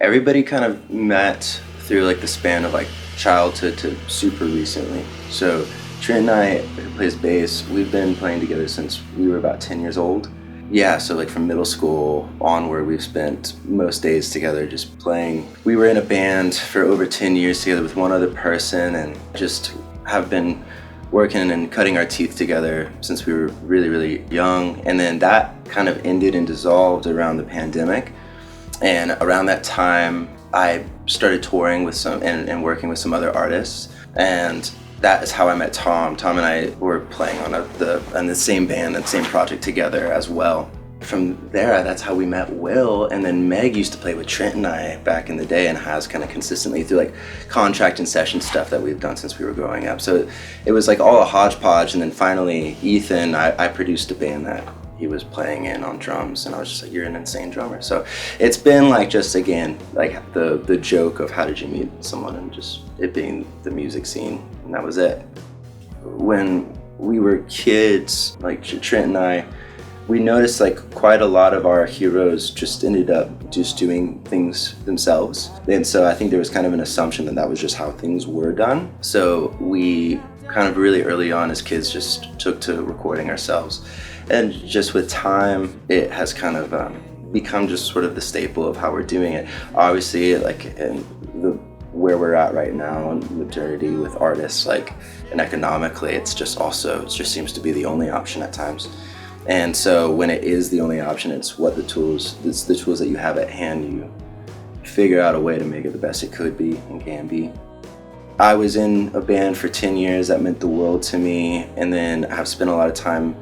Everybody kind of met through like the span of like childhood to super recently. So Trent and I, who plays bass, we've been playing together since we were about 10 years old. Yeah, so like from middle school onward, we've spent most days together just playing. We were in a band for over 10 years together with one other person and just have been working and cutting our teeth together since we were really, really young. And then that kind of ended and dissolved around the pandemic. And around that time, I started touring with some and working with some other artists. And that is how I met Tom. Tom and I were playing on the same band and same project together as well. From there, that's how we met Will, and then Meg used to play with Trent and I back in the day and has kind of consistently through like contract and session stuff that we've done since we were growing up. So it was like all a hodgepodge, and then finally Ethan, I produced a band that he was playing in on drums, and I was just like, you're an insane drummer. So it's been like just again, like the joke of how did you meet someone and just it being the music scene, and that was it. When we were kids, like Trent and I, we noticed like quite a lot of our heroes just ended up just doing things themselves. And so I think there was kind of an assumption that that was just how things were done. So we kind of really early on as kids just took to recording ourselves. And just with time, it has kind of become just sort of the staple of how we're doing it. Obviously, like in where we're at right now in modernity with artists, like, and economically, it just seems to be the only option at times. And so when it is the only option, it's the tools that you have at hand. You figure out a way to make it the best it could be and can be. I was in a band for 10 years. That meant the world to me. And then I've spent a lot of time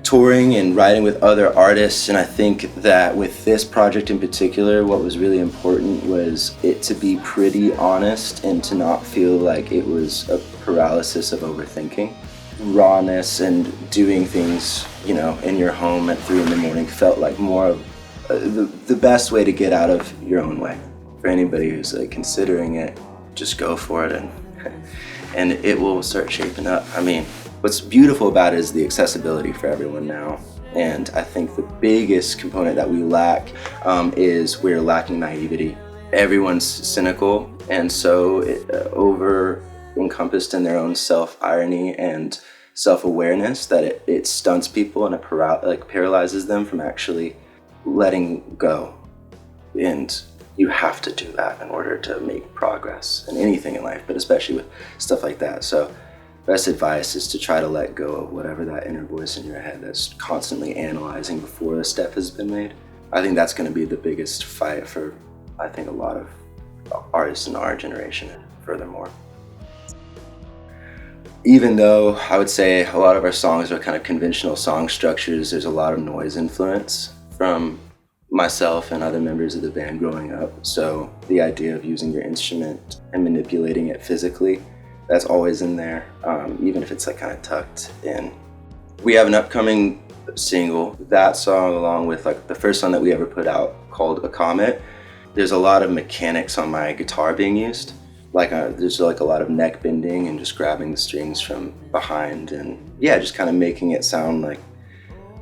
touring and writing with other artists. And I think that with this project in particular, what was really important was it to be pretty honest and to not feel like it was a paralysis of overthinking. Rawness and doing things, in your home at 3 a.m. felt like more of the best way to get out of your own way. For anybody who's like considering it, just go for it and it will start shaping up. I mean, what's beautiful about it is the accessibility for everyone now. And I think the biggest component that we lack is we're lacking naivety. Everyone's cynical, and so over encompassed in their own self-irony and self-awareness that it stunts people and it paralyzes them from actually letting go. And you have to do that in order to make progress in anything in life, but especially with stuff like that. So best advice is to try to let go of whatever that inner voice in your head that's constantly analyzing before a step has been made. I think that's going to be the biggest fight for, I think, a lot of artists in our generation and furthermore. Even though I would say a lot of our songs are kind of conventional song structures, there's a lot of noise influence from myself and other members of the band growing up. So the idea of using your instrument and manipulating it physically, that's always in there, even if it's like kind of tucked in. We have an upcoming single. That song, along with like the first song that we ever put out called A Comet, there's a lot of mechanics on my guitar being used. There's like a lot of neck bending and just grabbing the strings from behind and just kind of making it sound like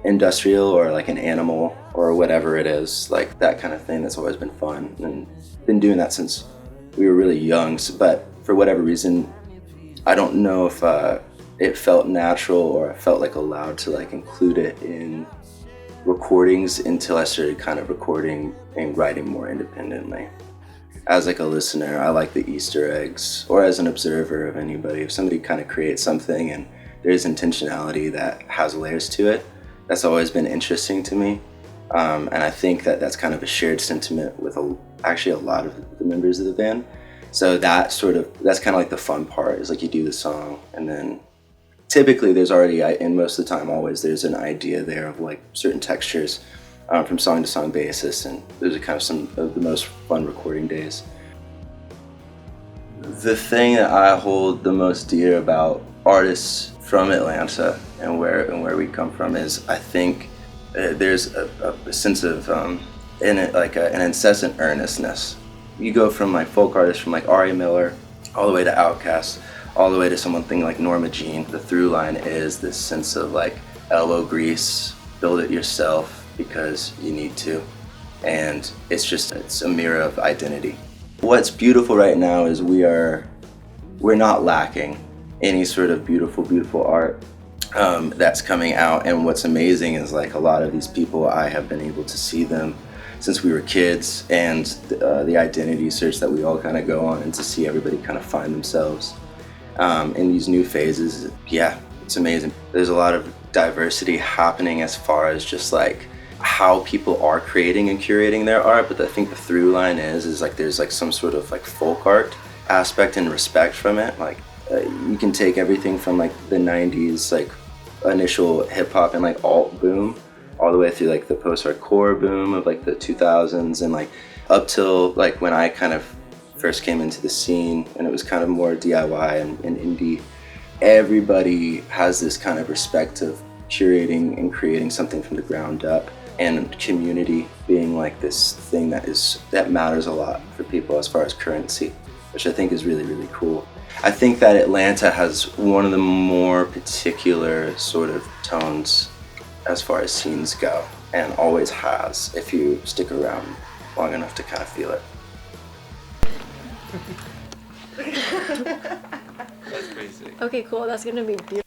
industrial or like an animal or whatever it is, like that kind of thing. That's always been fun and been doing that since we were really young. But for whatever reason, I don't know if it felt natural or I felt like allowed to like include it in recordings until I started kind of recording and writing more independently. As like a listener, I like the Easter eggs, or as an observer of anybody, if somebody kind of creates something and there's intentionality that has layers to it, that's always been interesting to me. And I think that that's kind of a shared sentiment with actually a lot of the members of the band. So that's kind of like the fun part, is like you do the song and then typically there's already, and most of the time always, there's an idea there of like certain textures from song to song basis, and those are kind of some of the most fun recording days. The thing that I hold the most dear about artists from Atlanta and where we come from is I think there's a sense of an incessant earnestness. You go from like folk artists from like Ari Miller all the way to Outkast, all the way to something like Norma Jean. The through line is this sense of like elbow grease, build it yourself because you need to. and it's a mirror of identity. What's beautiful right now is we're not lacking any sort of beautiful art that's coming out, and what's amazing is like a lot of these people, I have been able to see them since we were kids, and the identity search that we all kind of go on, and to see everybody kind of find themselves in these new phases, yeah, it's amazing. There's a lot of diversity happening as far as just like how people are creating and curating their art, but I think the through line is like there's like some sort of like folk art aspect and respect from it. Like you can take everything from like the 90s like initial hip-hop and like alt boom all the way through like the post-hardcore boom of like the 2000s, and like up till like when I kind of first came into the scene and it was kind of more DIY and indie. Everybody has this kind of respect of curating and creating something from the ground up, and community being like this thing that matters a lot for people as far as currency, which I think is really, really cool. I think that Atlanta has one of the more particular sort of tones as far as scenes go, and always has if you stick around long enough to kind of feel it. That's crazy. Okay, cool. That's gonna be beautiful.